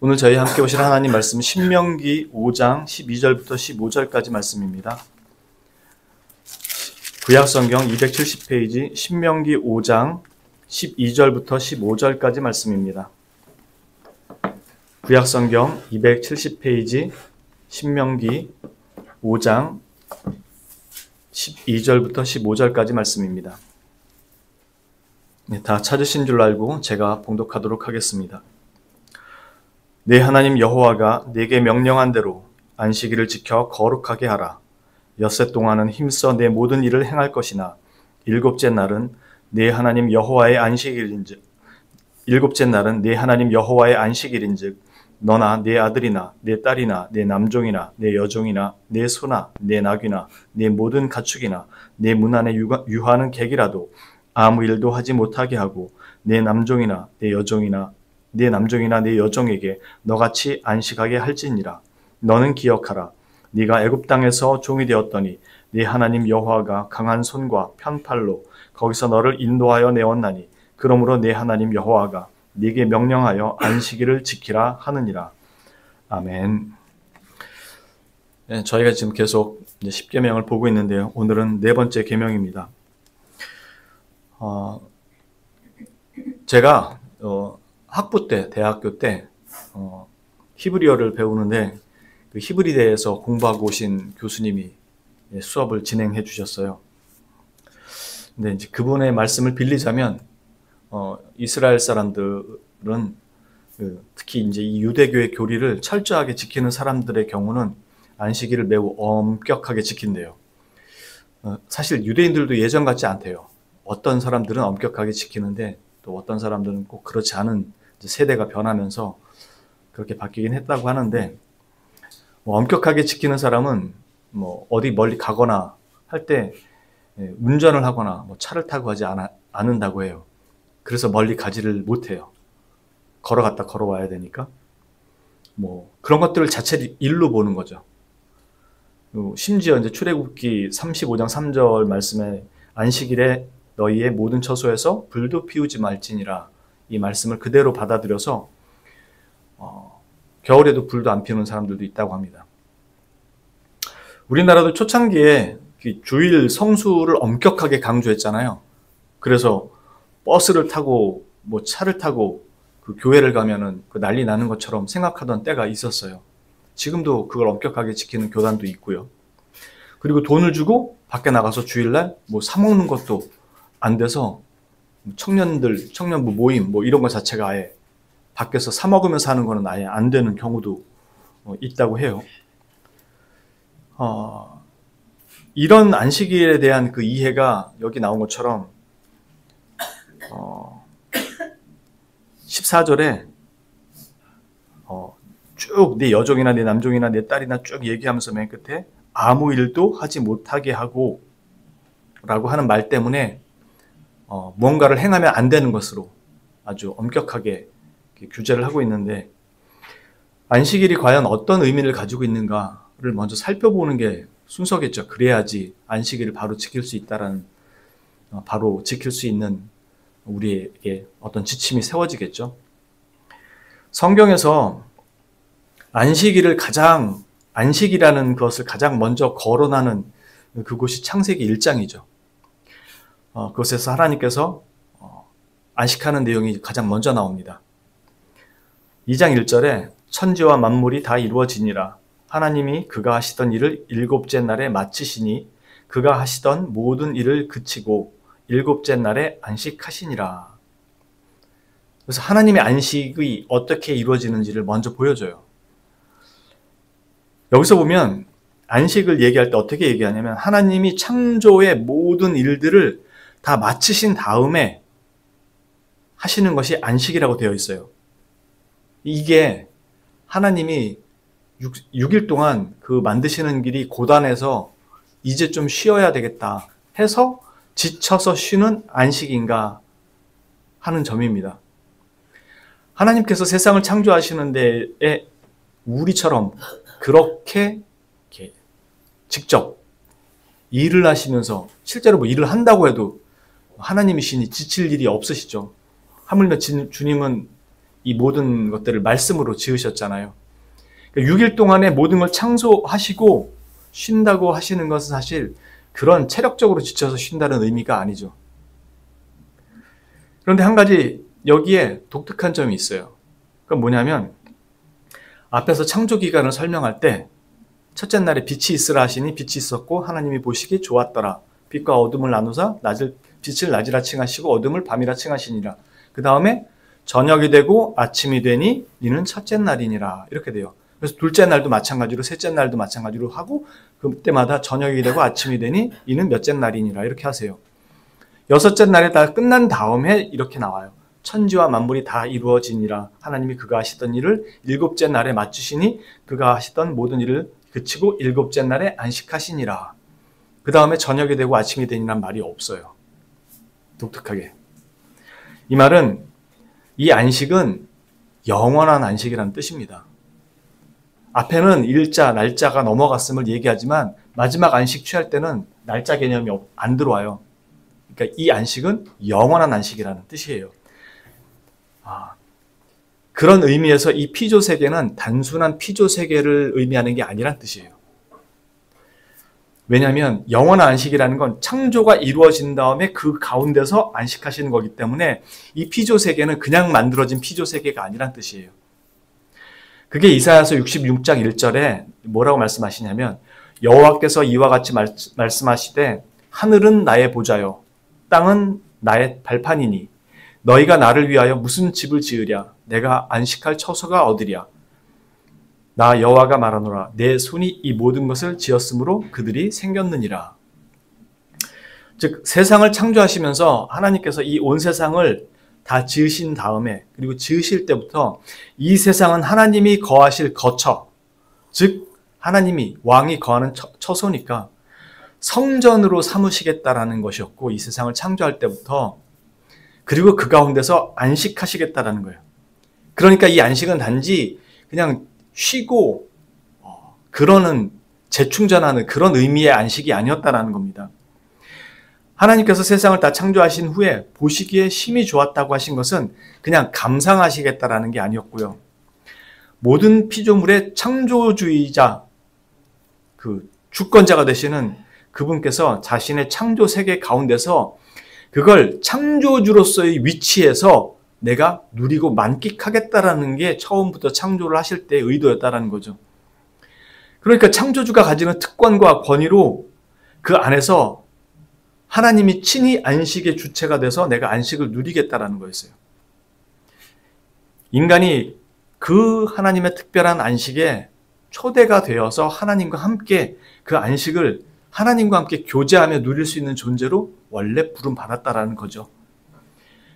오늘 저희 함께 보실 하나님 말씀 신명기 5장 12절부터 15절까지 말씀입니다. 구약성경 270페이지 신명기 5장 12절부터 15절까지 말씀입니다. 구약성경 270페이지 신명기 5장 12절부터 15절까지 말씀입니다. 다 찾으신 줄 알고 제가 봉독하도록 하겠습니다. 내 하나님 여호와가 네게 명령한 대로 안식일을 지켜 거룩하게 하라. 엿새 동안은 힘써 내 모든 일을 행할 것이나 일곱째 날은 내 하나님 여호와의 안식일인즉 너나 내 아들이나 내 딸이나 내 남종이나 내 여종이나 내 소나 내 나귀나 내 모든 가축이나 내 문 안에 유하는 객이라도 아무 일도 하지 못하게 하고 내 남종이나 내 여종에게 너같이 안식하게 할지니라. 너는 기억하라. 네가 애굽 땅에서 종이 되었더니 네 하나님 여호와가 강한 손과 편팔로 거기서 너를 인도하여 내었나니 그러므로 네 하나님 여호와가 네게 명령하여 안식일을 지키라 하느니라. 아멘. 네, 저희가 지금 계속 10계명을 보고 있는데요. 오늘은 네 번째 계명입니다. 제가 학부 때, 대학교 때 히브리어를 배우는데 그 히브리대에서 공부하고 오신 교수님이 수업을 진행해 주셨어요. 근데 이제 그분의 말씀을 빌리자면 이스라엘 사람들은 특히 이제 이 유대교의 교리를 철저하게 지키는 사람들의 경우는 안식일을 매우 엄격하게 지킨대요. 사실 유대인들도 예전 같지 않대요. 어떤 사람들은 엄격하게 지키는데 또 어떤 사람들은 꼭 그렇지 않은 세대가 변하면서 그렇게 바뀌긴 했다고 하는데, 엄격하게 지키는 사람은 어디 멀리 가거나 할 때 운전을 하거나 차를 타고 하지 않는다고 해요. 그래서 멀리 가지를 못해요. 걸어갔다 걸어와야 되니까. 그런 것들을 자체를 일로 보는 거죠. 심지어 이제 출애굽기 35장 3절 말씀에 안식일에 너희의 모든 처소에서 불도 피우지 말지니라, 이 말씀을 그대로 받아들여서 겨울에도 불도 안 피우는 사람들도 있다고 합니다. 우리나라도 초창기에 주일 성수를 엄격하게 강조했잖아요. 그래서 버스를 타고 차를 타고 그 교회를 가면은 그 난리 나는 것처럼 생각하던 때가 있었어요. 지금도 그걸 엄격하게 지키는 교단도 있고요. 그리고 돈을 주고 밖에 나가서 주일날 사 먹는 것도 안 돼서 청년부 모임 이런 것 자체가 아예 밖에서 사 먹으면서 하는 거는 아예 안 되는 경우도 있다고 해요. 이런 안식일에 대한 그 이해가 여기 나온 것처럼 14절에 쭉 내 여종이나 내 남종이나 내 딸이나 쭉 얘기하면서 맨 끝에 아무 일도 하지 못하게 하고 라고 하는 말 때문에 뭔가를 행하면 안 되는 것으로 아주 엄격하게 규제를 하고 있는데, 안식일이 과연 어떤 의미를 가지고 있는가를 먼저 살펴보는 게 순서겠죠. 그래야지 안식일을 바로 지킬 수 있는 우리에게 어떤 지침이 세워지겠죠. 성경에서 안식이라는 것을 가장 먼저 거론하는 그곳이 창세기 1장이죠. 그곳에서 하나님께서 안식하는 내용이 가장 먼저 나옵니다. 2장 1절에 천지와 만물이 다 이루어지니라. 하나님이 그가 하시던 일을 일곱째 날에 마치시니 그가 하시던 모든 일을 그치고 일곱째 날에 안식하시니라. 그래서 하나님의 안식이 어떻게 이루어지는지를 먼저 보여줘요. 여기서 보면 안식을 얘기할 때 어떻게 얘기하냐면 하나님이 창조의 모든 일들을 다 마치신 다음에 하시는 것이 안식이라고 되어 있어요. 이게 하나님이 6일 동안 그 만드시는 길이 고단해서 이제 좀 쉬어야 되겠다 해서 지쳐서 쉬는 안식인가 하는 점입니다. 하나님께서 세상을 창조하시는 데에 우리처럼 그렇게 직접 일을 하시면서 실제로 일을 한다고 해도 하나님이시니 지칠 일이 없으시죠. 하물며 주님은 이 모든 것들을 말씀으로 지으셨잖아요. 그러니까 6일 동안에 모든 걸 창조하시고 쉰다고 하시는 것은 사실 그런 체력적으로 지쳐서 쉰다는 의미가 아니죠. 그런데 한 가지 여기에 독특한 점이 있어요. 그건 뭐냐면 앞에서 창조 기간을 설명할 때 첫째 날에 빛이 있으라 하시니 빛이 있었고 하나님이 보시기 좋았더라. 빛과 어둠을 나누사 빛을 낮이라 칭하시고 어둠을 밤이라 칭하시니라. 그 다음에 저녁이 되고 아침이 되니 이는 첫째 날이니라. 이렇게 돼요. 그래서 둘째 날도 마찬가지로 셋째 날도 마찬가지로 하고 그때마다 저녁이 되고 아침이 되니 이는 몇째 날이니라. 이렇게 하세요. 여섯째 날에 다 끝난 다음에 이렇게 나와요. 천지와 만물이 다 이루어지니라. 하나님이 그가 하시던 일을 일곱째 날에 마치시니 그가 하시던 모든 일을 그치고 일곱째 날에 안식하시니라. 그 다음에 저녁이 되고 아침이 되니란 말이 없어요. 독특하게. 이 말은 이 안식은 영원한 안식이라는 뜻입니다. 앞에는 일자, 날짜가 넘어갔음을 얘기하지만 마지막 안식 취할 때는 날짜 개념이 안 들어와요. 그러니까 이 안식은 영원한 안식이라는 뜻이에요. 그런 의미에서 이 피조세계는 단순한 피조세계를 의미하는 게 아니란 뜻이에요. 왜냐하면 영원한 안식이라는 건 창조가 이루어진 다음에 그 가운데서 안식하시는 거기 때문에 이 피조세계는 그냥 만들어진 피조세계가 아니란 뜻이에요. 그게 이사야서 66장 1절에 뭐라고 말씀하시냐면 여호와께서 이와 같이 말씀하시되 하늘은 나의 보좌요 땅은 나의 발판이니 너희가 나를 위하여 무슨 집을 지으랴 내가 안식할 처소가 어디랴 나 여호와가 말하노라 내 손이 이 모든 것을 지었으므로 그들이 생겼느니라. 즉 세상을 창조하시면서 하나님께서 이 온 세상을 다 지으신 다음에 그리고 지으실 때부터 이 세상은 하나님이 거하실 거처, 즉 하나님이 왕이 거하는 처소니까 성전으로 삼으시겠다라는 것이었고 이 세상을 창조할 때부터 그리고 그 가운데서 안식하시겠다라는 거예요. 그러니까 이 안식은 단지 그냥 쉬고 그러는 재충전하는 그런 의미의 안식이 아니었다라는 겁니다. 하나님께서 세상을 다 창조하신 후에 보시기에 심히 좋았다고 하신 것은 그냥 감상하시겠다라는 게 아니었고요. 모든 피조물의 창조주의자, 그 주권자가 되시는 그분께서 자신의 창조 세계 가운데서 그걸 창조주로서의 위치에서 내가 누리고 만끽하겠다라는 게 처음부터 창조를 하실 때의 의도였다라는 거죠. 그러니까 창조주가 가지는 특권과 권위로 그 안에서 하나님이 친히 안식의 주체가 돼서 내가 안식을 누리겠다라는 거였어요. 인간이 그 하나님의 특별한 안식에 초대가 되어서 하나님과 함께 그 안식을 하나님과 함께 교제하며 누릴 수 있는 존재로 원래 부름받았다라는 거죠.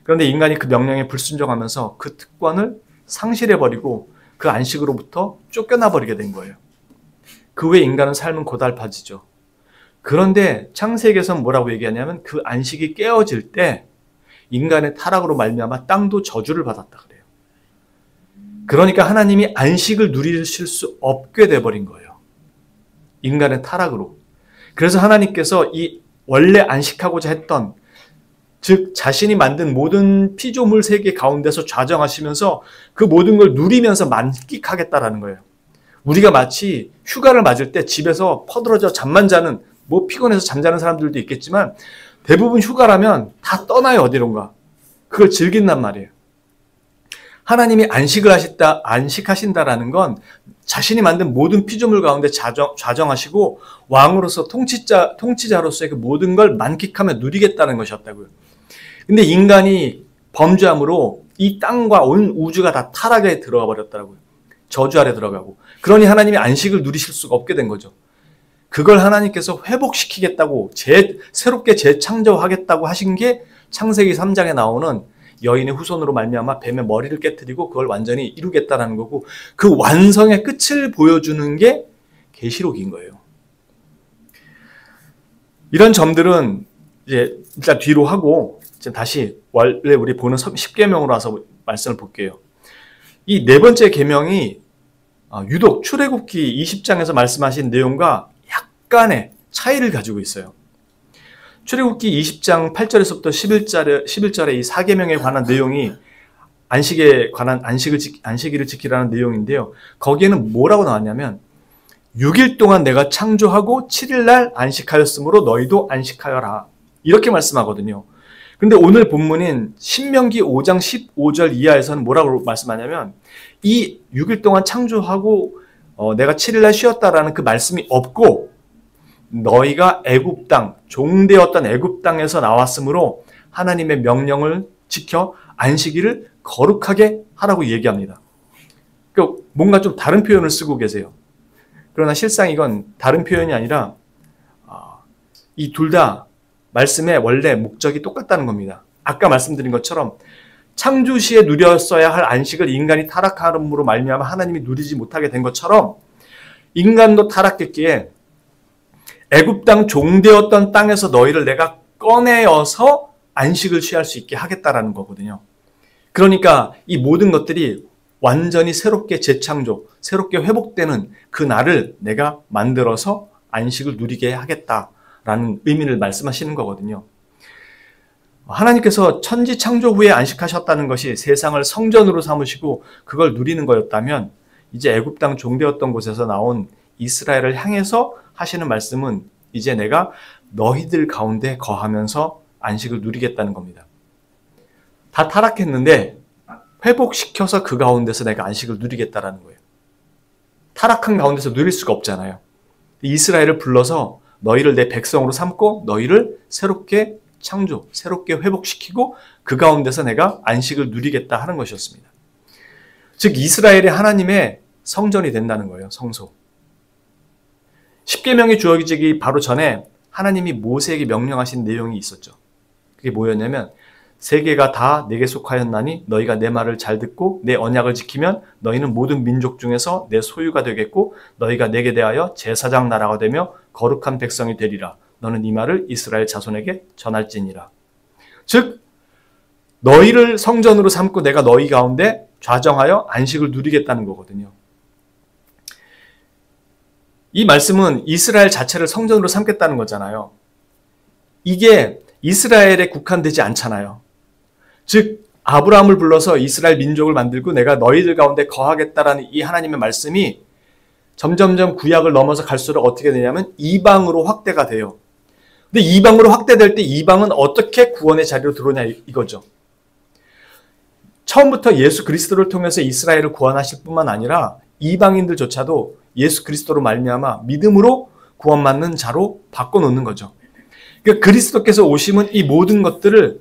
그런데 인간이 그 명령에 불순종하면서 그 특권을 상실해버리고 그 안식으로부터 쫓겨나버리게 된 거예요. 그 후에 인간은 삶은 고달파지죠. 그런데 창세기에서는 뭐라고 얘기하냐면 그 안식이 깨어질 때 인간의 타락으로 말미암아 땅도 저주를 받았다 그래요. 그러니까 하나님이 안식을 누리실 수 없게 돼버린 거예요. 인간의 타락으로. 그래서 하나님께서 이 원래 안식하고자 했던 즉 자신이 만든 모든 피조물 세계 가운데서 좌정하시면서 그 모든 걸 누리면서 만끽하겠다라는 거예요. 우리가 마치 휴가를 맞을 때 집에서 퍼들어져 잠만 자는 뭐 피곤해서 잠자는 사람들도 있겠지만 대부분 휴가라면 다 떠나요 어디론가. 그걸 즐긴단 말이에요. 하나님이 안식하신다라는 건 자신이 만든 모든 피조물 가운데 좌정하시고 왕으로서 통치자로서의 그 모든 걸 만끽하며 누리겠다는 것이었다고요. 근데 인간이 범죄함으로 이 땅과 온 우주가 다 타락에 들어가 버렸더라고요. 저주 아래 들어가고. 그러니 하나님이 안식을 누리실 수가 없게 된 거죠. 그걸 하나님께서 회복시키겠다고 새롭게 재창조하겠다고 하신 게 창세기 3장에 나오는 여인의 후손으로 말미암아 뱀의 머리를 깨뜨리고 그걸 완전히 이루겠다라는 거고 그 완성의 끝을 보여주는 게 계시록인 거예요. 이런 점들은 이제 일단 뒤로 하고 이제 다시 원래 우리 보는 10계명으로 와서 말씀을 볼게요. 이 네 번째 계명이 유독 출애굽기 20장에서 말씀하신 내용과 약간의 차이를 가지고 있어요. 출애굽기 20장 8절에서부터 11절에 이 4계명에 관한 내용이 안식에 관한 안식일을 지키라는 내용인데요. 거기에는 뭐라고 나왔냐면 6일 동안 내가 창조하고 7일 날 안식하였으므로 너희도 안식하여라. 이렇게 말씀하거든요. 근데 오늘 본문인 신명기 5장 15절 이하에서는 뭐라고 말씀하냐면 이 6일 동안 창조하고 내가 7일 날 쉬었다라는 그 말씀이 없고 너희가 애굽 땅, 종되었던 애굽 땅에서 나왔으므로 하나님의 명령을 지켜 안식일을 거룩하게 하라고 얘기합니다. 그러니까 뭔가 좀 다른 표현을 쓰고 계세요. 그러나 실상 이건 다른 표현이 아니라 이 둘 다 말씀의 원래 목적이 똑같다는 겁니다. 아까 말씀드린 것처럼 창조 시에 누렸어야 할 안식을 인간이 타락함으로 말미암아 하나님이 누리지 못하게 된 것처럼 인간도 타락했기에 애굽 땅 종되었던 땅에서 너희를 내가 꺼내어서 안식을 취할 수 있게 하겠다라는 거거든요. 그러니까 이 모든 것들이 완전히 새롭게 재창조, 새롭게 회복되는 그 날을 내가 만들어서 안식을 누리게 하겠다라는 의미를 말씀하시는 거거든요. 하나님께서 천지 창조 후에 안식하셨다는 것이 세상을 성전으로 삼으시고 그걸 누리는 거였다면 이제 애굽 땅 종되었던 곳에서 나온 이스라엘을 향해서 하시는 말씀은 이제 내가 너희들 가운데 거하면서 안식을 누리겠다는 겁니다. 다 타락했는데 회복시켜서 그 가운데서 내가 안식을 누리겠다라는 거예요. 타락한 가운데서 누릴 수가 없잖아요. 이스라엘을 불러서 너희를 내 백성으로 삼고 너희를 새롭게 창조, 새롭게 회복시키고 그 가운데서 내가 안식을 누리겠다 하는 것이었습니다. 즉 이스라엘이 하나님의 성전이 된다는 거예요. 성소. 십계명이 주어지기 바로 전에 하나님이 모세에게 명령하신 내용이 있었죠. 그게 뭐였냐면 세계가 다 내게 속하였나니 너희가 내 말을 잘 듣고 내 언약을 지키면 너희는 모든 민족 중에서 내 소유가 되겠고 너희가 내게 대하여 제사장 나라가 되며 거룩한 백성이 되리라. 너는 이 말을 이스라엘 자손에게 전할지니라. 즉 너희를 성전으로 삼고 내가 너희 가운데 좌정하여 안식을 누리겠다는 거거든요. 이 말씀은 이스라엘 자체를 성전으로 삼겠다는 거잖아요. 이게 이스라엘에 국한되지 않잖아요. 즉 아브라함을 불러서 이스라엘 민족을 만들고 내가 너희들 가운데 거하겠다라는 이 하나님의 말씀이 점점점 구약을 넘어서 갈수록 어떻게 되냐면 이방으로 확대가 돼요. 근데 이방으로 확대될 때 이방은 어떻게 구원의 자리로 들어오냐 이거죠. 처음부터 예수 그리스도를 통해서 이스라엘을 구원하실 뿐만 아니라 이방인들조차도 예수 그리스도로 말미암아 믿음으로 구원받는 자로 바꿔놓는 거죠. 그러니까 그리스도께서 오심은 이 모든 것들을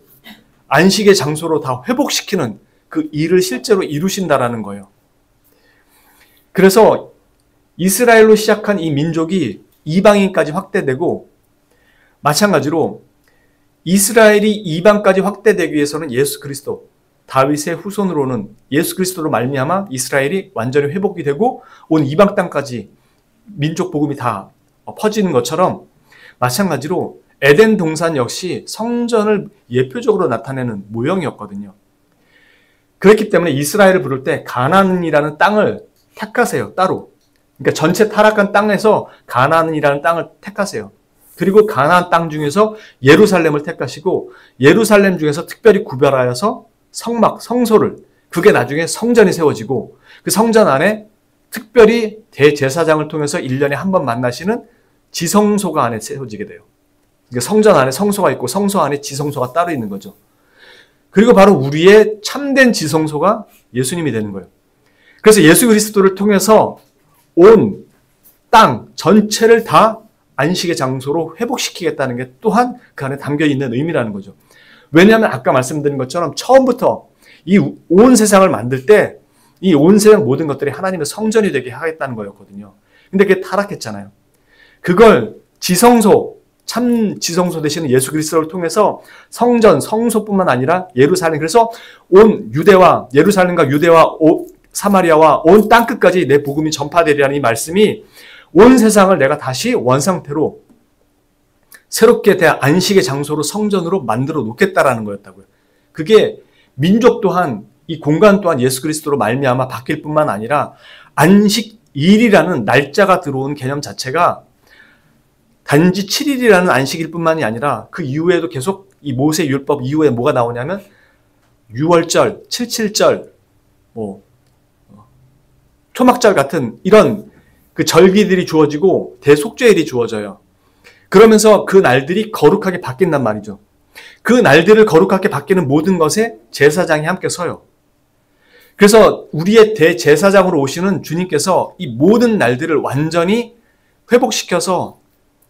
안식의 장소로 다 회복시키는 그 일을 실제로 이루신다라는 거예요. 그래서 이스라엘로 시작한 이 민족이 이방인까지 확대되고 마찬가지로 이스라엘이 이방까지 확대되기 위해서는 예수 그리스도, 다윗의 후손으로는 예수 그리스도로 말미암아 이스라엘이 완전히 회복이 되고 온 이방 땅까지 민족 복음이 다 퍼지는 것처럼 마찬가지로 에덴 동산 역시 성전을 예표적으로 나타내는 모형이었거든요. 그렇기 때문에 이스라엘을 부를 때 가나안이라는 땅을 택하세요. 따로. 그러니까 전체 타락한 땅에서 가나안이라는 땅을 택하세요. 그리고 가나안 땅 중에서 예루살렘을 택하시고 예루살렘 중에서 특별히 구별하여서 성막, 성소를, 그게 나중에 성전이 세워지고 그 성전 안에 특별히 대제사장을 통해서 1년에 한 번 만나시는 지성소가 안에 세워지게 돼요. 그러니까 성전 안에 성소가 있고 성소 안에 지성소가 따로 있는 거죠. 그리고 바로 우리의 참된 지성소가 예수님이 되는 거예요. 그래서 예수 그리스도를 통해서 온 땅 전체를 다 안식의 장소로 회복시키겠다는 게 또한 그 안에 담겨있는 의미라는 거죠. 왜냐하면 아까 말씀드린 것처럼 처음부터 이 온 세상을 만들 때 이 온 세상 모든 것들이 하나님의 성전이 되게 하겠다는 거였거든요. 근데 그게 타락했잖아요. 그걸 지성소, 참 지성소 되시는 예수 그리스도를 통해서 성전, 성소뿐만 아니라 예루살렘, 그래서 온 유대와 예루살렘과 유대와 사마리아와 온 땅끝까지 내 복음이 전파되리라는 이 말씀이 온 세상을 내가 다시 원상태로 새롭게 대한 안식의 장소로 성전으로 만들어 놓겠다라는 거였다고요. 그게 민족 또한 이 공간 또한 예수 그리스도로 말미암아 바뀔 뿐만 아니라 안식일이라는 날짜가 들어온 개념 자체가 단지 7일이라는 안식일 뿐만이 아니라 그 이후에도 계속 이 모세 율법 이후에 뭐가 나오냐면 유월절, 칠칠절, 초막절 같은 이런 그 절기들이 주어지고 대속죄일이 주어져요. 그러면서 그 날들이 거룩하게 바뀐단 말이죠. 그 날들을 거룩하게 바뀌는 모든 것에 제사장이 함께 서요. 그래서 우리의 대제사장으로 오시는 주님께서 이 모든 날들을 완전히 회복시켜서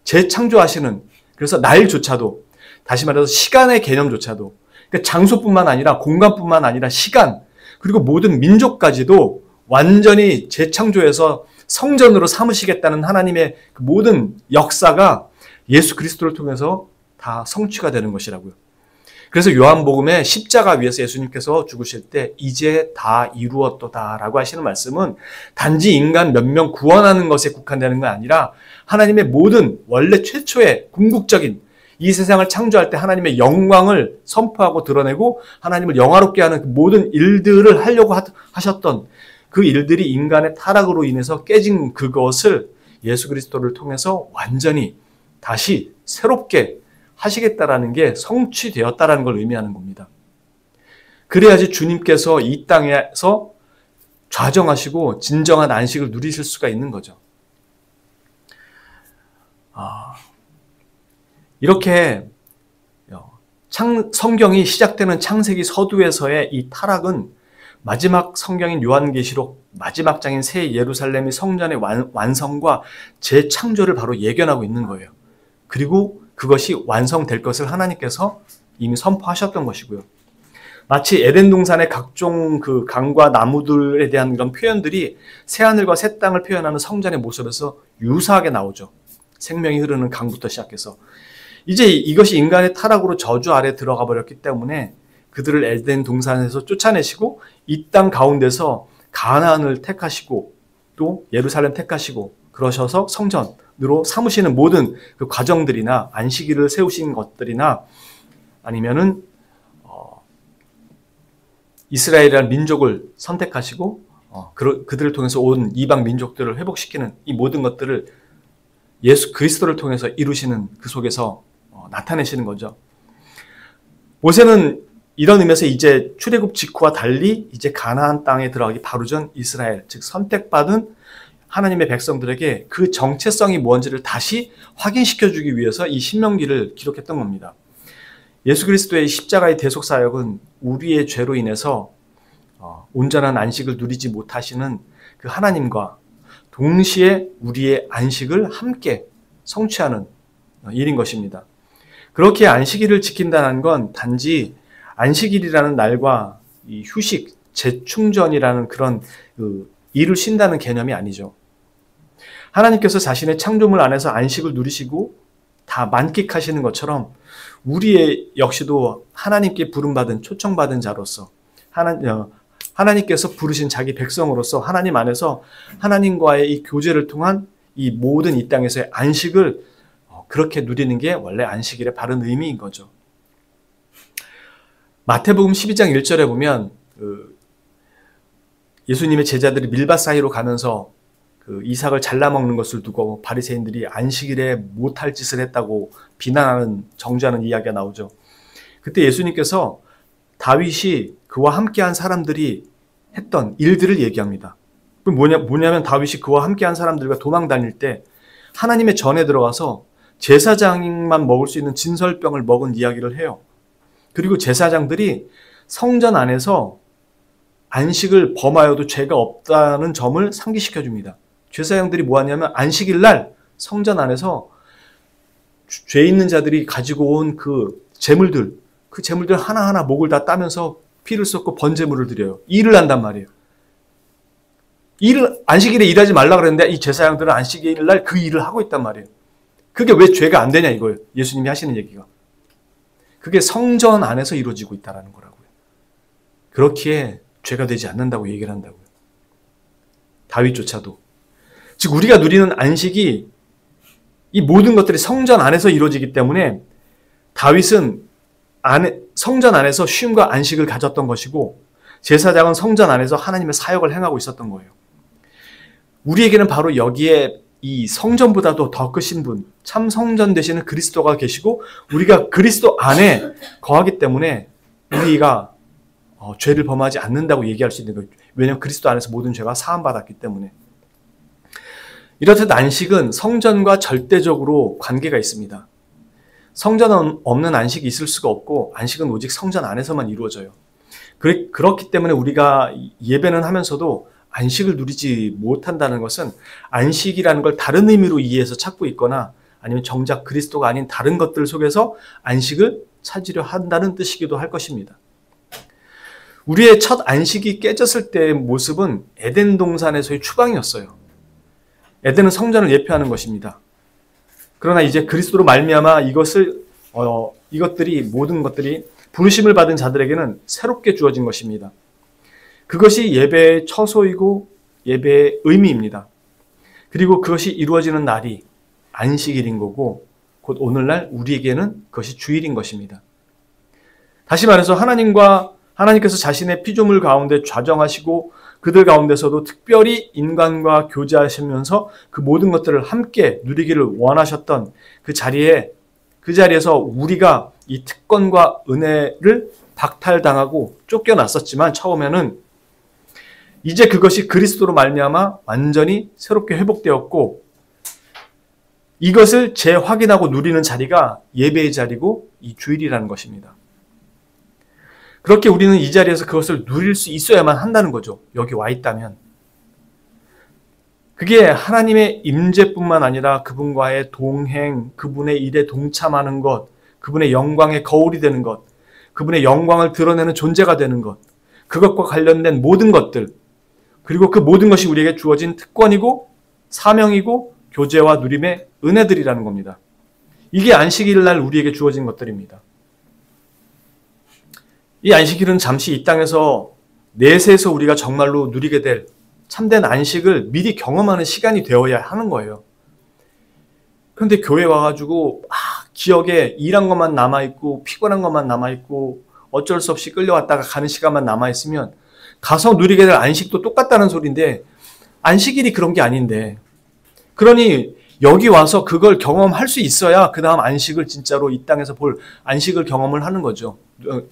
재창조하시는, 그래서 날조차도, 다시 말해서 시간의 개념조차도, 그러니까 장소뿐만 아니라 공간뿐만 아니라 시간, 그리고 모든 민족까지도 완전히 재창조해서 성전으로 삼으시겠다는 하나님의 그 모든 역사가 예수 그리스도를 통해서 다 성취가 되는 것이라고요. 그래서 요한복음에 십자가 위에서 예수님께서 죽으실 때 이제 다 이루었도다 라고 하시는 말씀은 단지 인간 몇 명 구원하는 것에 국한되는 건 아니라 하나님의 모든 원래 최초의 궁극적인 이 세상을 창조할 때 하나님의 영광을 선포하고 드러내고 하나님을 영화롭게 하는 그 모든 일들을 하려고 하셨던 그 일들이 인간의 타락으로 인해서 깨진 그것을 예수 그리스도를 통해서 완전히 다시 새롭게 하시겠다라는 게 성취되었다라는 걸 의미하는 겁니다. 그래야지 주님께서 이 땅에서 좌정하시고 진정한 안식을 누리실 수가 있는 거죠. 이렇게 성경이 시작되는 창세기 서두에서의 이 타락은 마지막 성경인 요한계시록 마지막 장인 새 예루살렘의 성전의 완성과 재창조를 바로 예견하고 있는 거예요. 그리고 그것이 완성될 것을 하나님께서 이미 선포하셨던 것이고요. 마치 에덴 동산의 각종 그 강과 나무들에 대한 이런 표현들이 새하늘과 새 땅을 표현하는 성전의 모습에서 유사하게 나오죠. 생명이 흐르는 강부터 시작해서. 이제 이것이 인간의 타락으로 저주 아래 들어가 버렸기 때문에 그들을 에덴 동산에서 쫓아내시고 이 땅 가운데서 가나안을 택하시고 또 예루살렘 택하시고 그러셔서 성전으로 삼으시는 모든 그 과정들이나 안식일을 세우신 것들이나 아니면은 이스라엘이라는 민족을 선택하시고 그들을 통해서 온 이방 민족들을 회복시키는 이 모든 것들을 예수 그리스도를 통해서 이루시는 그 속에서 나타내시는 거죠. 모세는 이런 의미에서 이제 출애굽 직후와 달리 이제 가나안 땅에 들어가기 바로 전 이스라엘, 즉 선택받은 하나님의 백성들에게 그 정체성이 뭔지를 다시 확인시켜주기 위해서 이 신명기를 기록했던 겁니다. 예수 그리스도의 십자가의 대속 사역은 우리의 죄로 인해서 온전한 안식을 누리지 못하시는 그 하나님과 동시에 우리의 안식을 함께 성취하는 일인 것입니다. 그렇게 안식일을 지킨다는 건 단지 안식일이라는 날과 이 휴식, 재충전이라는 그런 일을 쉰다는 개념이 아니죠. 하나님께서 자신의 창조물 안에서 안식을 누리시고 다 만끽하시는 것처럼 우리의 역시도 하나님께 부름받은 초청받은 자로서 하나님께서 부르신 자기 백성으로서 하나님 안에서 하나님과의 이 교제를 통한 이 모든 이 땅에서의 안식을 그렇게 누리는 게 원래 안식일의 바른 의미인 거죠. 마태복음 12장 1절에 보면 예수님의 제자들이 밀밭 사이로 가면서 그 이삭을 잘라먹는 것을 두고 바리새인들이 안식일에 못할 짓을 했다고 비난하는 정죄하는 이야기가 나오죠. 그때 예수님께서 다윗이 그와 함께한 사람들이 했던 일들을 얘기합니다. 뭐냐면 다윗이 그와 함께한 사람들과 도망 다닐 때 하나님의 전에 들어가서 제사장만 먹을 수 있는 진설병을 먹은 이야기를 해요. 그리고 제사장들이 성전 안에서 안식을 범하여도 죄가 없다는 점을 상기시켜 줍니다. 제사장들이 뭐 하냐면 안식일 날 성전 안에서 죄 있는 자들이 가지고 온 그 제물들 하나하나 목을 다 따면서 피를 쏟고 번제물을 드려요. 일을 한단 말이에요. 안식일에 일하지 말라 그랬는데 이 제사장들은 안식일 날 그 일을 하고 있단 말이에요. 그게 왜 죄가 안 되냐 이거예요. 예수님이 하시는 얘기가. 그게 성전 안에서 이루어지고 있다는 거라고요. 그렇기에 죄가 되지 않는다고 얘기를 한다고요. 다윗조차도. 즉 우리가 누리는 안식이 이 모든 것들이 성전 안에서 이루어지기 때문에 다윗은 성전 안에서 쉼과 안식을 가졌던 것이고 제사장은 성전 안에서 하나님의 사역을 행하고 있었던 거예요. 우리에게는 바로 여기에 이 성전보다도 더 크신 분, 참 성전 되시는 그리스도가 계시고 우리가 그리스도 안에 거하기 때문에 우리가 죄를 범하지 않는다고 얘기할 수 있는 거예요. 왜냐하면 그리스도 안에서 모든 죄가 사함받았기 때문에. 이렇듯 안식은 성전과 절대적으로 관계가 있습니다. 성전 없는 안식이 있을 수가 없고 안식은 오직 성전 안에서만 이루어져요. 그렇기 때문에 우리가 예배는 하면서도 안식을 누리지 못한다는 것은 안식이라는 걸 다른 의미로 이해해서 찾고 있거나 아니면 정작 그리스도가 아닌 다른 것들 속에서 안식을 찾으려 한다는 뜻이기도 할 것입니다. 우리의 첫 안식이 깨졌을 때의 모습은 에덴 동산에서의 추방이었어요. 에덴은 성전을 예표하는 것입니다. 그러나 이제 그리스도로 말미암아 이것들이 모든 것들이 부르심을 받은 자들에게는 새롭게 주어진 것입니다. 그것이 예배의 처소이고 예배의 의미입니다. 그리고 그것이 이루어지는 날이 안식일인 거고 곧 오늘날 우리에게는 그것이 주일인 것입니다. 다시 말해서 하나님께서 자신의 피조물 가운데 좌정하시고 그들 가운데서도 특별히 인간과 교제하시면서 그 모든 것들을 함께 누리기를 원하셨던 그 자리에서 우리가 이 특권과 은혜를 박탈당하고 쫓겨났었지만 처음에는 이제 그것이 그리스도로 말미암아 완전히 새롭게 회복되었고 이것을 재확인하고 누리는 자리가 예배의 자리고 이 주일이라는 것입니다. 그렇게 우리는 이 자리에서 그것을 누릴 수 있어야만 한다는 거죠. 여기 와 있다면. 그게 하나님의 임재뿐만 아니라 그분과의 동행, 그분의 일에 동참하는 것, 그분의 영광의 거울이 되는 것, 그분의 영광을 드러내는 존재가 되는 것, 그것과 관련된 모든 것들, 그리고 그 모든 것이 우리에게 주어진 특권이고 사명이고 교제와 누림의 은혜들이라는 겁니다. 이게 안식일 날 우리에게 주어진 것들입니다. 이 안식일은 잠시 이 땅에서 내세에서 우리가 정말로 누리게 될 참된 안식을 미리 경험하는 시간이 되어야 하는 거예요. 그런데 교회 와가지고 기억에 일한 것만 남아있고 피곤한 것만 남아있고 어쩔 수 없이 끌려왔다가 가는 시간만 남아있으면 가서 누리게 될 안식도 똑같다는 소리인데 안식일이 그런 게 아닌데 그러니 여기 와서 그걸 경험할 수 있어야 그 다음 안식을 진짜로 이 땅에서 볼 안식을 경험을 하는 거죠.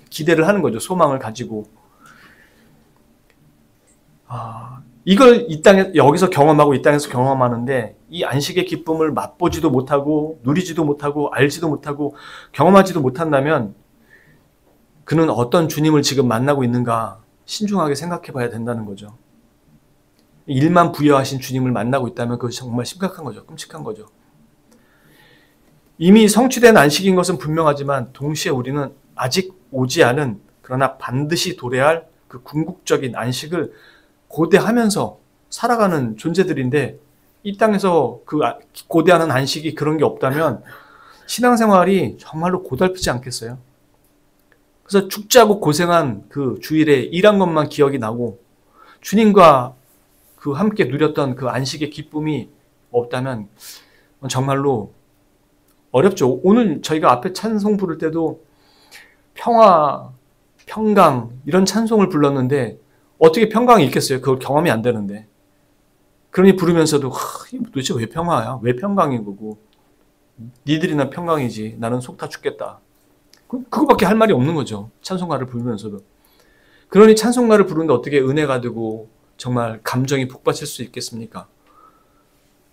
기대를 하는 거죠. 소망을 가지고. 이걸 여기서 경험하고 이 땅에서 경험하는데 이 안식의 기쁨을 맛보지도 못하고 누리지도 못하고 알지도 못하고 경험하지도 못한다면 그는 어떤 주님을 지금 만나고 있는가 신중하게 생각해 봐야 된다는 거죠. 일만 부여하신 주님을 만나고 있다면 그것이 정말 심각한 거죠. 끔찍한 거죠. 이미 성취된 안식인 것은 분명하지만 동시에 우리는 아직 오지 않은 그러나 반드시 도래할 그 궁극적인 안식을 고대하면서 살아가는 존재들인데 이 땅에서 그 고대하는 안식이 그런 게 없다면 신앙생활이 정말로 고달프지 않겠어요? 그래서 죽자고 고생한 그 주일에 일한 것만 기억이 나고 주님과 그 함께 누렸던 그 안식의 기쁨이 없다면 정말로 어렵죠. 오늘 저희가 앞에 찬송 부를 때도 평화, 평강 이런 찬송을 불렀는데 어떻게 평강이 있겠어요? 그걸 경험이 안 되는데. 그러니 부르면서도 도대체 왜 평화야? 왜 평강인 거고? 니들이나 평강이지. 나는 속 다 죽겠다. 그거밖에 할 말이 없는 거죠. 찬송가를 부르면서도. 그러니 찬송가를 부르는데 어떻게 은혜가 되고 정말 감정이 북받칠 수 있겠습니까?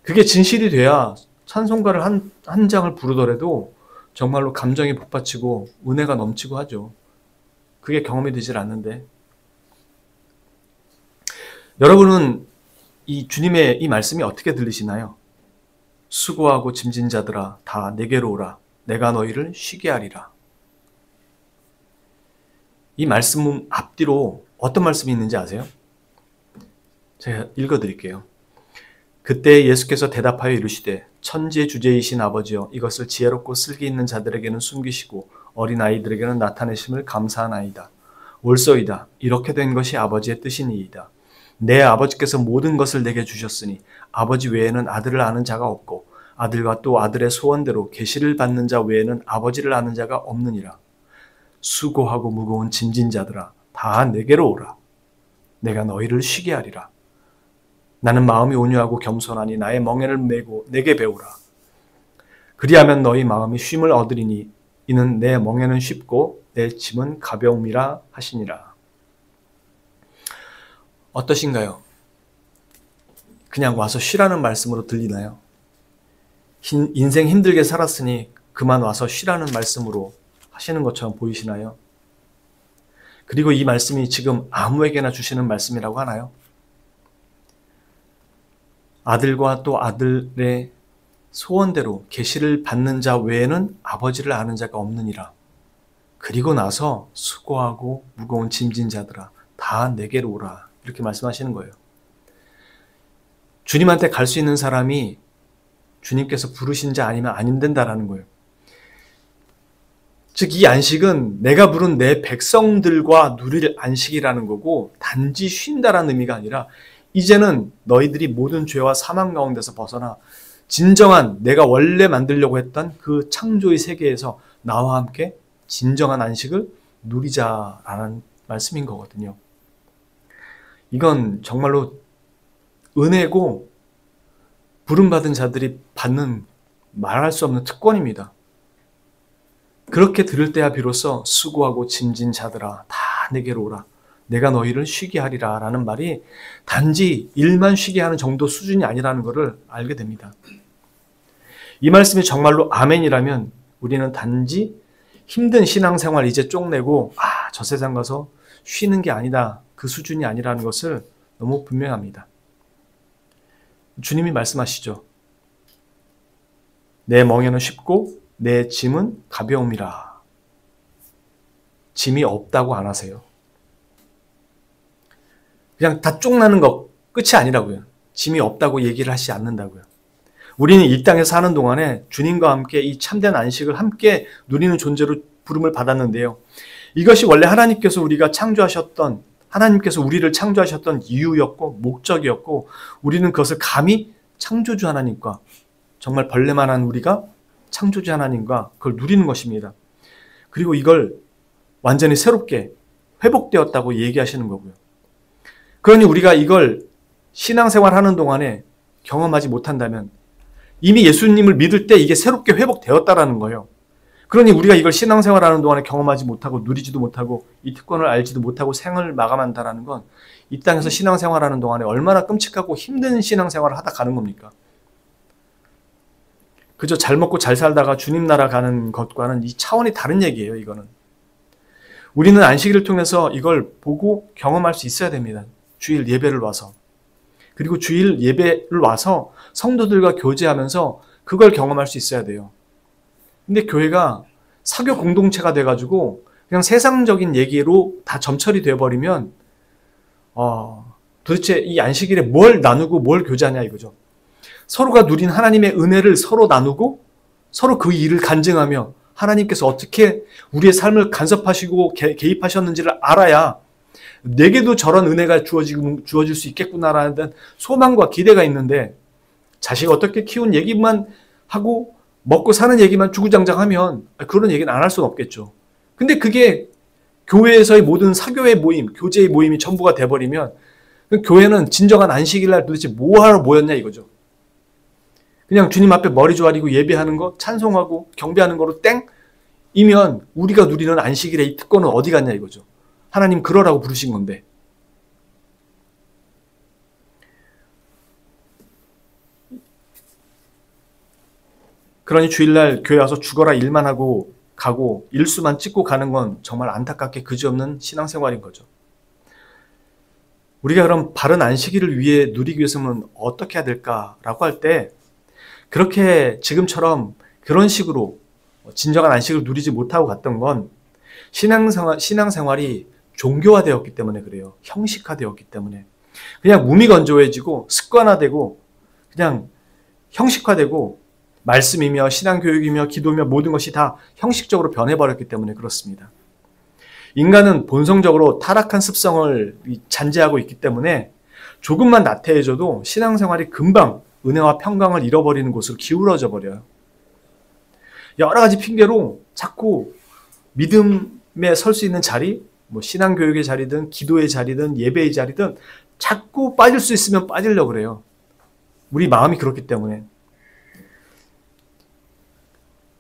그게 진실이 돼야 찬송가를 한 장을 부르더라도 정말로 감정이 북받치고 은혜가 넘치고 하죠. 그게 경험이 되질 않는데. 여러분은 이 주님의 이 말씀이 어떻게 들리시나요? 수고하고 짐진 자들아 다 내게로 오라. 내가 너희를 쉬게 하리라. 이 말씀 앞뒤로 어떤 말씀이 있는지 아세요? 제가 읽어드릴게요. 그때 예수께서 대답하여 이르시되 천지의 주제이신 아버지여 이것을 지혜롭고 슬기 있는 자들에게는 숨기시고 어린아이들에게는 나타내심을 감사하나이다. 옳소이다. 이렇게 된 것이 아버지의 뜻이니이다. 내 아버지께서 모든 것을 내게 주셨으니 아버지 외에는 아들을 아는 자가 없고 아들과 또 아들의 소원대로 계시를 받는 자 외에는 아버지를 아는 자가 없느니라. 수고하고 무거운 짐진 자들아 다 내게로 오라. 내가 너희를 쉬게 하리라. 나는 마음이 온유하고 겸손하니 나의 멍에를 메고 내게 배우라. 그리하면 너희 마음이 쉼을 얻으리니 이는 내 멍에는 쉽고 내 짐은 가벼움이라 하시니라. 어떠신가요? 그냥 와서 쉬라는 말씀으로 들리나요? 인생 힘들게 살았으니 그만 와서 쉬라는 말씀으로 하시는 것처럼 보이시나요? 그리고 이 말씀이 지금 아무에게나 주시는 말씀이라고 하나요? 아들과 또 아들의 소원대로 계시를 받는 자 외에는 아버지를 아는 자가 없느니라. 그리고 나서 수고하고 무거운 짐진 자들아 다 내게로 오라. 이렇게 말씀하시는 거예요. 주님한테 갈 수 있는 사람이 주님께서 부르신 자 아니면 안 된다라는 거예요. 즉 이 안식은 내가 부른 내 백성들과 누릴 안식이라는 거고 단지 쉰다라는 의미가 아니라 이제는 너희들이 모든 죄와 사망 가운데서 벗어나 진정한 내가 원래 만들려고 했던 그 창조의 세계에서 나와 함께 진정한 안식을 누리자라는 말씀인 거거든요. 이건 정말로 은혜고 부름받은 자들이 받는 말할 수 없는 특권입니다. 그렇게 들을 때야 비로소 수고하고 짐진 자들아 다 내게로 오라. 내가 너희를 쉬게 하리라 라는 말이 단지 일만 쉬게 하는 정도 수준이 아니라는 것을 알게 됩니다. 이 말씀이 정말로 아멘이라면 우리는 단지 힘든 신앙생활 이제 쪽내고 저 세상 가서 쉬는 게 아니다. 그 수준이 아니라는 것을 너무 분명합니다. 주님이 말씀하시죠. 내 멍에는 쉽고 내 짐은 가벼움이라. 짐이 없다고 안 하세요. 그냥 다 쪽나는 것 끝이 아니라고요. 짐이 없다고 얘기를 하시지 않는다고요. 우리는 이 땅에 사는 동안에 주님과 함께 이 참된 안식을 함께 누리는 존재로 부름을 받았는데요. 이것이 원래 하나님께서 우리를 창조하셨던 이유였고 목적이었고 우리는 그것을 감히 창조주 하나님과 정말 벌레만한 우리가 창조주 하나님과 그걸 누리는 것입니다. 그리고 이걸 완전히 새롭게 회복되었다고 얘기하시는 거고요. 그러니 우리가 이걸 신앙생활하는 동안에 경험하지 못한다면 이미 예수님을 믿을 때 이게 새롭게 회복되었다라는 거예요. 그러니 우리가 이걸 신앙생활하는 동안에 경험하지 못하고 누리지도 못하고 이 특권을 알지도 못하고 생을 마감한다라는 건 이 땅에서 신앙생활하는 동안에 얼마나 끔찍하고 힘든 신앙생활을 하다 가는 겁니까? 그저 잘 먹고 잘 살다가 주님 나라 가는 것과는 이 차원이 다른 얘기예요. 이거는. 우리는 안식일을 통해서 이걸 보고 경험할 수 있어야 됩니다. 주일 예배를 와서. 그리고 주일 예배를 와서 성도들과 교제하면서 그걸 경험할 수 있어야 돼요. 근데 교회가 사교 공동체가 돼가지고 그냥 세상적인 얘기로 다 점철이 되어버리면 도대체 이 안식일에 뭘 나누고 뭘 교제하냐 이거죠. 서로가 누린 하나님의 은혜를 서로 나누고 서로 그 일을 간증하며 하나님께서 어떻게 우리의 삶을 간섭하시고 개입하셨는지를 알아야 내게도 저런 은혜가 주어질 수 있겠구나라는 소망과 기대가 있는데 자식 어떻게 키운 얘기만 하고 먹고 사는 얘기만 주구장창하면 그런 얘기는 안 할 수는 없겠죠. 근데 그게 교회에서의 모든 사교의 모임, 교제의 모임이 전부가 돼버리면 교회는 진정한 안식일날 도대체 뭐하러 모였냐 이거죠. 그냥 주님 앞에 머리 조아리고 예배하는 거, 찬송하고 경배하는 거로 땡이면 우리가 누리는 안식일의 이 특권은 어디 갔냐 이거죠. 하나님 그러라고 부르신 건데. 그러니 주일날 교회 와서 죽어라 일만 하고 가고 일수만 찍고 가는 건 정말 안타깝게 그지없는 신앙생활인 거죠. 우리가 그럼 바른 안식일을 위해 누리기 위해서는 어떻게 해야 될까라고 할 때 그렇게 지금처럼 그런 식으로 진정한 안식을 누리지 못하고 갔던 건 신앙생활이 종교화되었기 때문에 그래요. 형식화되었기 때문에. 그냥 무미건조해지고 습관화되고 그냥 형식화되고 말씀이며 신앙교육이며 기도며 모든 것이 다 형식적으로 변해버렸기 때문에 그렇습니다. 인간은 본성적으로 타락한 습성을 잔재하고 있기 때문에 조금만 나태해져도 신앙생활이 금방 은혜와 평강을 잃어버리는 곳으로 기울어져 버려요. 여러 가지 핑계로 자꾸 믿음에 설 수 있는 자리, 신앙교육의 자리든 기도의 자리든 예배의 자리든 자꾸 빠질 수 있으면 빠지려고 그래요. 우리 마음이 그렇기 때문에.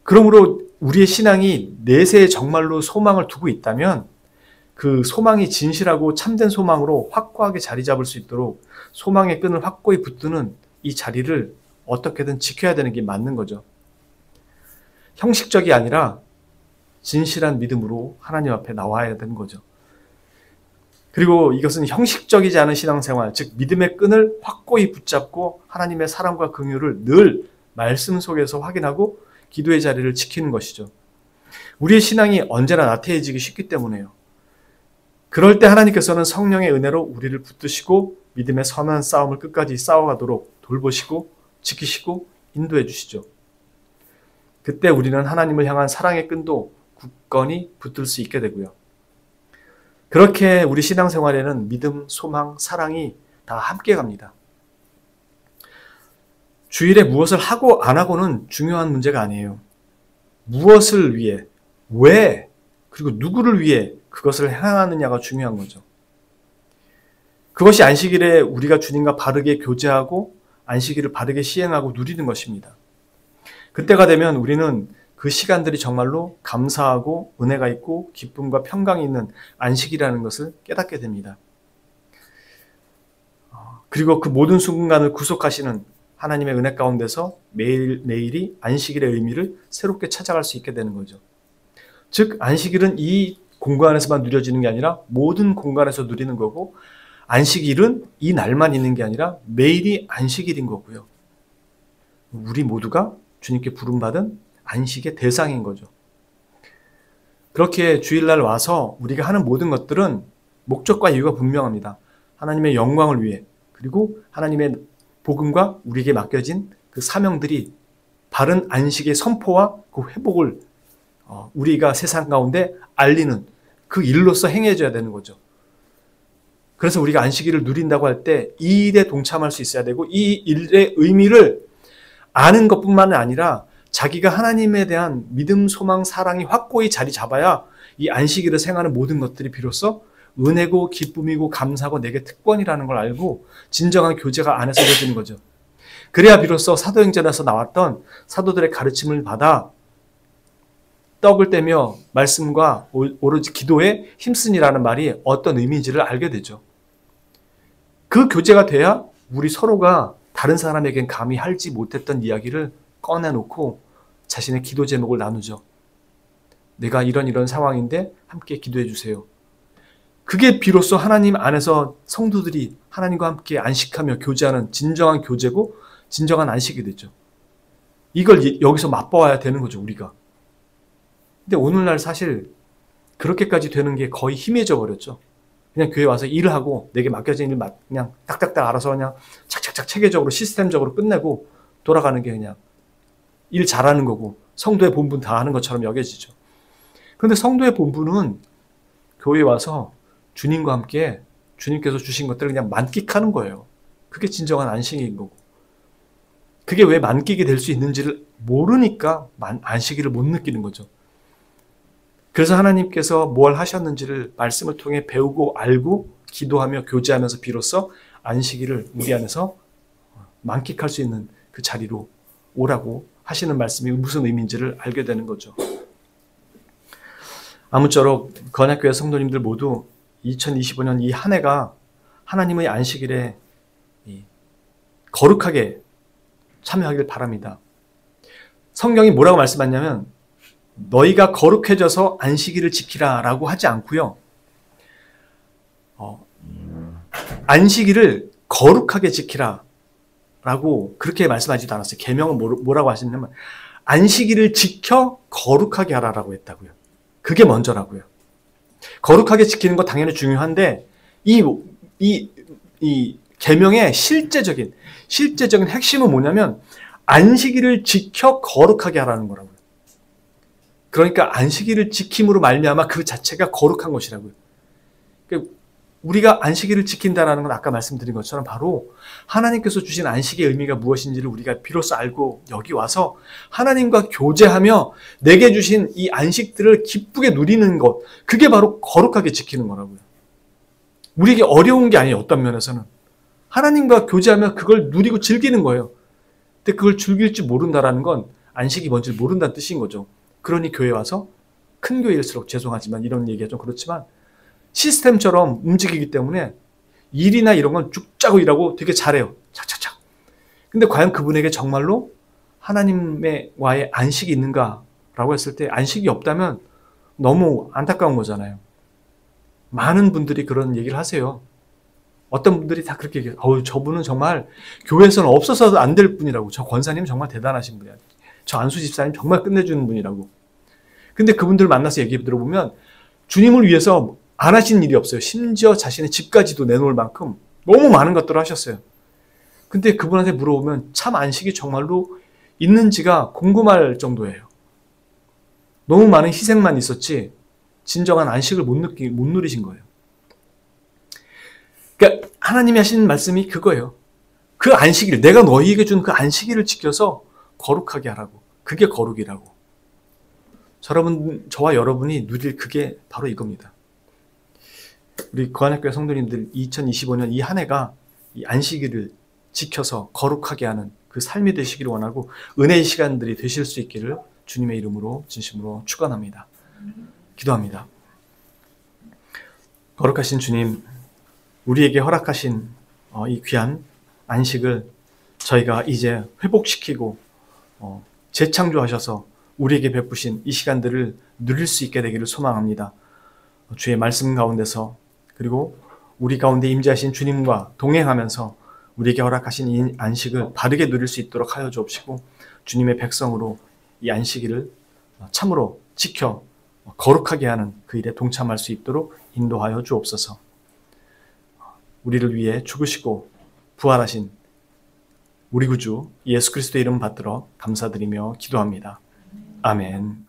그러므로 우리의 신앙이 내세에 정말로 소망을 두고 있다면 그 소망이 진실하고 참된 소망으로 확고하게 자리 잡을 수 있도록 소망의 끈을 확고히 붙드는 이 자리를 어떻게든 지켜야 되는 게 맞는 거죠. 형식적이 아니라 진실한 믿음으로 하나님 앞에 나와야 되는 거죠. 그리고 이것은 형식적이지 않은 신앙생활, 즉 믿음의 끈을 확고히 붙잡고 하나님의 사랑과 긍휼을 늘 말씀 속에서 확인하고 기도의 자리를 지키는 것이죠. 우리의 신앙이 언제나 나태해지기 쉽기 때문에요. 그럴 때 하나님께서는 성령의 은혜로 우리를 붙드시고 믿음의 선한 싸움을 끝까지 싸워가도록 돌보시고 지키시고 인도해 주시죠. 그때 우리는 하나님을 향한 사랑의 끈도 굳건히 붙들 수 있게 되고요. 그렇게 우리 신앙생활에는 믿음, 소망, 사랑이 다 함께 갑니다. 주일에 무엇을 하고 안 하고는 중요한 문제가 아니에요. 무엇을 위해, 왜, 그리고 누구를 위해 그것을 행하느냐가 중요한 거죠. 그것이 안식일에 우리가 주님과 바르게 교제하고 안식일을 바르게 시행하고 누리는 것입니다. 그때가 되면 우리는 그 시간들이 정말로 감사하고 은혜가 있고 기쁨과 평강이 있는 안식이라는 것을 깨닫게 됩니다. 그리고 그 모든 순간을 구속하시는 하나님의 은혜 가운데서 매일이 안식일의 의미를 새롭게 찾아갈 수 있게 되는 거죠. 즉 안식일은 이 공간에서만 누려지는 게 아니라 모든 공간에서 누리는 거고, 안식일은 이 날만 있는 게 아니라 매일이 안식일인 거고요. 우리 모두가 주님께 부름받은 안식의 대상인 거죠. 그렇게 주일날 와서 우리가 하는 모든 것들은 목적과 이유가 분명합니다. 하나님의 영광을 위해, 그리고 하나님의 복음과 우리에게 맡겨진 그 사명들이 바른 안식의 선포와 그 회복을 우리가 세상 가운데 알리는 그 일로서 행해져야 되는 거죠. 그래서 우리가 안식일을 누린다고 할 때 이 일에 동참할 수 있어야 되고, 이 일의 의미를 아는 것뿐만 아니라 자기가 하나님에 대한 믿음, 소망, 사랑이 확고히 자리 잡아야 이 안식일을 생하는 모든 것들이 비로소 은혜고 기쁨이고 감사고 내게 특권이라는 걸 알고 진정한 교제가 안에서 이루어지는 거죠. 그래야 비로소 사도행전에서 나왔던 사도들의 가르침을 받아 떡을 떼며 말씀과 오로지 기도에 힘쓰니라는 말이 어떤 의미인지를 알게 되죠. 그 교제가 돼야 우리 서로가 다른 사람에겐 감히 하지 못했던 이야기를 꺼내놓고 자신의 기도 제목을 나누죠. 내가 이런 상황인데 함께 기도해 주세요. 그게 비로소 하나님 안에서 성도들이 하나님과 함께 안식하며 교제하는 진정한 교제고 진정한 안식이 되죠. 이걸 여기서 맛봐야 되는 거죠, 우리가. 근데 오늘날 사실 그렇게까지 되는 게 거의 희미해져 버렸죠. 그냥 교회 와서 일을 하고 내게 맡겨진 일 그냥 딱딱딱 알아서 그냥 착착착 체계적으로 시스템적으로 끝내고 돌아가는 게 그냥 일 잘하는 거고 성도의 본분 다 하는 것처럼 여겨지죠. 그런데 성도의 본분은 교회에 와서 주님과 함께 주님께서 주신 것들을 그냥 만끽하는 거예요. 그게 진정한 안식인 거고. 그게 왜 만끽이 될 수 있는지를 모르니까 안식일을 못 느끼는 거죠. 그래서 하나님께서 뭘 하셨는지를 말씀을 통해 배우고 알고 기도하며 교제하면서 비로소 안식일을 우리 안에서 만끽할 수 있는 그 자리로 오라고 하시는 말씀이 무슨 의미인지를 알게 되는 거죠. 아무쪼록 건약교회 성도님들 모두 2025년 이 한 해가 하나님의 안식일에 거룩하게 참여하길 바랍니다. 성경이 뭐라고 말씀하냐면 너희가 거룩해져서 안식일을 지키라 라고 하지 않고요. 안식일을 거룩하게 지키라 라고 그렇게 말씀하지도 않았어요. 계명은 뭐라고 하셨냐면 안식일을 지켜 거룩하게 하라라고 했다고요. 그게 먼저라고요. 거룩하게 지키는 거 당연히 중요한데 이 계명의 실제적인 핵심은 뭐냐면 안식일을 지켜 거룩하게 하라는 거라고요. 그러니까 안식일을 지킴으로 말미암아 그 자체가 거룩한 것이라고요. 그러니까 우리가 안식일을 지킨다는 건 아까 말씀드린 것처럼 바로 하나님께서 주신 안식의 의미가 무엇인지를 우리가 비로소 알고 여기 와서 하나님과 교제하며 내게 주신 이 안식들을 기쁘게 누리는 것, 그게 바로 거룩하게 지키는 거라고요. 우리에게 어려운 게 아니에요. 어떤 면에서는. 하나님과 교제하며 그걸 누리고 즐기는 거예요. 근데 그걸 즐길 줄 모른다는 건 안식이 뭔지를 모른다는 뜻인 거죠. 그러니 교회 와서 큰 교회일수록 죄송하지만 이런 얘기가 좀 그렇지만 시스템처럼 움직이기 때문에 일이나 이런 건 쭉 짜고 일하고 되게 잘해요. 착착착. 근데 과연 그분에게 정말로 하나님과의 안식이 있는가라고 했을 때 안식이 없다면 너무 안타까운 거잖아요. 많은 분들이 그런 얘기를 하세요. 어떤 분들이 다 그렇게 얘기해요. 저분은 정말 교회에서는 없어서도 안 될 분이라고. 저 권사님 정말 대단하신 분이야. 저 안수 집사님 정말 끝내주는 분이라고. 근데 그분들 만나서 얘기 들어보면 주님을 위해서 안 하신 일이 없어요. 심지어 자신의 집까지도 내놓을 만큼 너무 많은 것들을 하셨어요. 근데 그분한테 물어보면 참 안식이 정말로 있는지가 궁금할 정도예요. 너무 많은 희생만 있었지 진정한 안식을 못 누리신 거예요. 그러니까 하나님이 하신 말씀이 그거예요. 그 안식일, 내가 너희에게 준 그 안식일을 지켜서 거룩하게 하라고. 그게 거룩이라고. 저와 여러분이 누릴 그게 바로 이겁니다. 우리 거안학교회 성도님들 2025년 이 한 해가 이 안식일을 지켜서 거룩하게 하는 그 삶이 되시기를 원하고 은혜의 시간들이 되실 수 있기를 주님의 이름으로 진심으로 축원합니다. 기도합니다. 거룩하신 주님, 우리에게 허락하신 이 귀한 안식을 저희가 이제 회복시키고 재창조하셔서 우리에게 베푸신 이 시간들을 누릴 수 있게 되기를 소망합니다. 주의 말씀 가운데서 그리고 우리 가운데 임재하신 주님과 동행하면서 우리에게 허락하신 이 안식을 바르게 누릴 수 있도록 하여 주옵시고 주님의 백성으로 이 안식일을 참으로 지켜 거룩하게 하는 그 일에 동참할 수 있도록 인도하여 주옵소서. 우리를 위해 죽으시고 부활하신 우리 구주 예수 그리스도의 이름 받들어 감사드리며 기도합니다. 아멘.